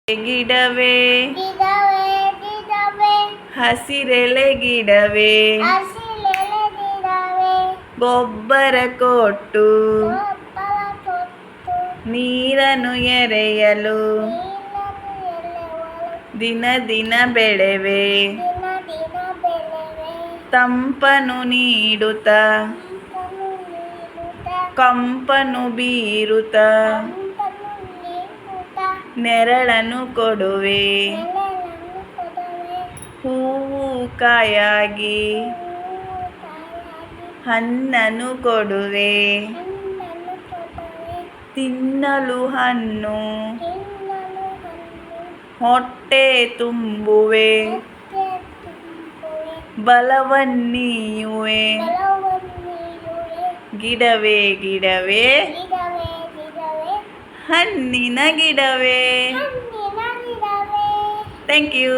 ಗಿಡವೇ ಗಿಡವೇ ಗಿಡವೇ ಹಸಿರೆಲೆ ಗಿಡವೇ ಹಸಿರೆಲೆ ಗಿಡವೇ ಗೊಬ್ಬರ ಕೊಟ್ಟು ಗೊಬ್ಬರ ಕೊಟ್ಟು ನೀರನ್ನು ಎರೆಯಲು ನೀರನ್ನು ಎಳೆಯಲು ದಿನ ದಿನ ಬೆಳೆವೆ ದಿನ ದಿನ ಬೆಳೆವೆ ತಂಪನು ನೀಡುತ್ತಾ ತಂಪನ್ನು ನೀಡುತ್ತಾ ಕಂಪನು ಬೀರುತ್ತ ತಂಪನ್ನು ನೀಡುತ್ತಾ ನೆರಳನ್ನು ಕೊಡುವೆ ನೆರಳನ್ನು ಕೊಡುವೆ ಹೂವು ಕಾಯಾಗಿ ಹೂವು ಕಾಯಾಗಿ ಹಣ್ಣನ್ನು ಕೊಡುವೆ ಹಣ್ಣನ್ನು ಕೊಡುವೆ ತಿನ್ನಲು ಹಣ್ಣು ತಿನ್ನಲು ಹಣ್ಣು ಹೊಟ್ಟೆ ತುಂಬುವೆ ಹೊಟ್ಟೆ ತುಂಬುವೆ ಬಲವನ್ನೀಯುವೆ ಬಲವನ್ನೀಯುವೆ ಗಿಡವೇ ಗಿಡವೇ ಗಿಡವೇ ಗಿಡವೇ ಹಣ್ಣಿನ ಗಿಡವೇ ಹಣ್ಣಿನ ಗಿಡವೇ ಥ್ಯಾಂಕ್ ಯು